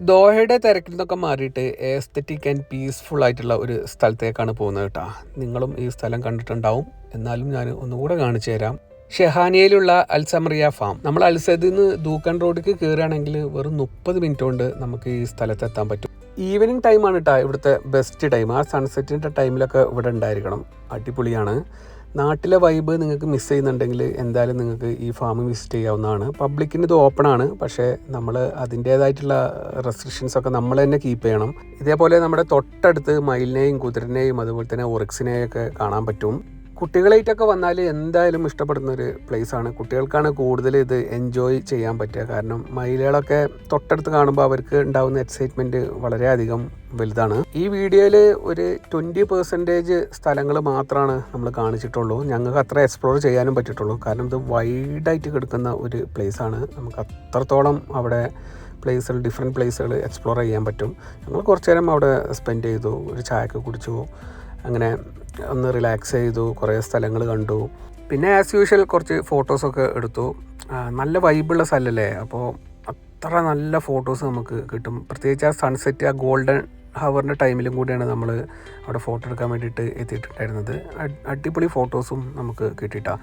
ദോഹയുടെ തിരക്കിൽ നിന്നൊക്കെ മാറിയിട്ട് എസ്തെറ്റിക് ആൻഡ് പീസ്ഫുൾ ആയിട്ടുള്ള ഒരു സ്ഥലത്തേക്കാണ് പോകുന്നത് കേട്ടോ. നിങ്ങളും ഈ സ്ഥലം കണ്ടിട്ടുണ്ടാവും, എന്നാലും ഞാൻ ഒന്നുകൂടെ കാണിച്ചു തരാം. ഷെഹാനിയയിലുള്ള അൽസമറിയ ഫാം. നമ്മൾ അൽസദിൽ നിന്ന് ദൂക്കൻ റോഡിലേക്ക് കയറുകയാണെങ്കിൽ വെറും 30 മിനിറ്റ് കൊണ്ട് നമുക്ക് ഈ സ്ഥലത്തെത്താൻ പറ്റും. ഈവനിങ് ടൈമാണ് കേട്ടോ ഇവിടുത്തെ ബെസ്റ്റ് ടൈം. ആ സൺസെറ്റിൻ്റെ ടൈമിലൊക്കെ ഇവിടെ ഉണ്ടായിരിക്കണം. അടിപൊളിയാണ്. നാട്ടിലെ വൈബ് നിങ്ങൾക്ക് മിസ് ചെയ്യുന്നുണ്ടെങ്കിൽ എന്തായാലും നിങ്ങൾക്ക് ഈ ഫാം വിസിറ്റ് ചെയ്യാവുന്നതാണ്. പബ്ലിക്കിന് ഇത് ഓപ്പൺ ആണ്, പക്ഷേ നമ്മൾ അതിൻ്റേതായിട്ടുള്ള റെസ്ട്രിക്ഷൻസൊക്കെ നമ്മൾ തന്നെ കീപ്പ് ചെയ്യണം. ഇതേപോലെ നമ്മുടെ തൊട്ടടുത്ത് മയിലിനെയും കുതിരനെയും അതുപോലെ തന്നെ ഒറിക്സിനെയും ഒക്കെ കാണാൻ പറ്റും. കുട്ടികളായിട്ടൊക്കെ വന്നാൽ എന്തായാലും ഇഷ്ടപ്പെടുന്ന ഒരു പ്ലേസാണ്. കുട്ടികൾക്കാണ് കൂടുതൽ ഇത് എൻജോയ് ചെയ്യാൻ പറ്റുക. കാരണം മയിലുകളൊക്കെ തൊട്ടടുത്ത് കാണുമ്പോൾ അവർക്ക് ഉണ്ടാകുന്ന എക്സൈറ്റ്മെൻറ്റ് വളരെയധികം വലുതാണ്. ഈ വീഡിയോയിൽ ഒരു 20% സ്ഥലങ്ങൾ മാത്രമാണ് നമ്മൾ കാണിച്ചിട്ടുള്ളൂ. ഞങ്ങൾക്ക് അത്ര എക്സ്പ്ലോർ ചെയ്യാനും പറ്റിയിട്ടുള്ളൂ. കാരണം ഇത് വൈഡായിട്ട് കിടക്കുന്ന ഒരു പ്ലേസാണ്. നമുക്ക് അത്രത്തോളം അവിടെ ഡിഫറെൻറ്റ് പ്ലേസുകൾ എക്സ്പ്ലോർ ചെയ്യാൻ പറ്റും. ഞങ്ങൾ കുറച്ച് നേരം അവിടെ സ്പെൻഡ് ചെയ്തു, ഒരു ചായയൊക്കെ കുടിച്ചു, അങ്ങനെ ഒന്ന് റിലാക്സ് ചെയ്തു, കുറേ സ്ഥലങ്ങൾ കണ്ടു. പിന്നെ ആസ് യൂഷ്വൽ കുറച്ച് ഫോട്ടോസൊക്കെ എടുത്തു. നല്ല വൈബുള്ള സ്ഥലമല്ലേ, അപ്പോൾ അത്ര നല്ല ഫോട്ടോസ് നമുക്ക് കിട്ടും. പ്രത്യേകിച്ച് ആ സൺസെറ്റ്, ആ ഗോൾഡൻ ഹവറിൻ്റെ ടൈമിലും കൂടിയാണ് നമ്മൾ അവിടെ ഫോട്ടോ എടുക്കാൻ വേണ്ടിയിട്ട് എത്തിയിട്ടുണ്ടായിരുന്നത്. അടിപൊളി ഫോട്ടോസും നമുക്ക് കിട്ടിയിട്ടാണ്.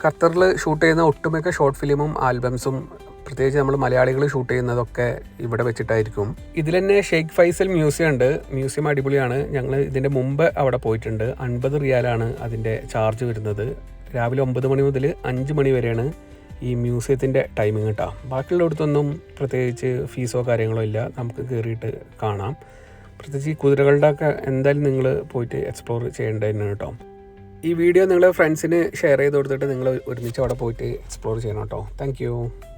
ഖത്തറിൽ ഷൂട്ട് ചെയ്യുന്ന ഒട്ടുമിക്ക ഷോർട്ട് ഫിലിമും ആൽബംസും പ്രത്യേകിച്ച് നമ്മൾ മലയാളികൾ ഷൂട്ട് ചെയ്യുന്നതൊക്കെ ഇവിടെ വെച്ചിട്ടായിരിക്കും. ഇതിൽ തന്നെ ഷെയ്ഖ് ഫൈസൽ മ്യൂസിയം ഉണ്ട്. മ്യൂസിയം അടിപൊളിയാണ്. ഞങ്ങൾ ഇതിൻ്റെ മുമ്പ് അവിടെ പോയിട്ടുണ്ട്. 50 റിയാലാണ് അതിൻ്റെ ചാർജ് വരുന്നത്. രാവിലെ 9 മണി മുതൽ 5 മണി വരെയാണ് ഈ മ്യൂസിയത്തിൻ്റെ ടൈമിങ് കേട്ടോ. ബാക്കിയുള്ളിടത്തൊന്നും പ്രത്യേകിച്ച് ഫീസോ കാര്യങ്ങളോ ഇല്ല, നമുക്ക് കയറിയിട്ട് കാണാം. പ്രത്യേകിച്ച് ഈ കുതിരകളുടെ ഒക്കെ എന്തായാലും നിങ്ങൾ പോയിട്ട് എക്സ്പ്ലോർ ചെയ്യേണ്ടതന്നെ കേട്ടോ. ഈ വീഡിയോ നിങ്ങളുടെ ഫ്രണ്ട്സിന് ഷെയർ ചെയ്ത് കൊടുത്തിട്ട് നിങ്ങൾ ഒരുമിച്ച് അവിടെ പോയിട്ട് എക്സ്പ്ലോർ ചെയ്യണം കേട്ടോ. താങ്ക്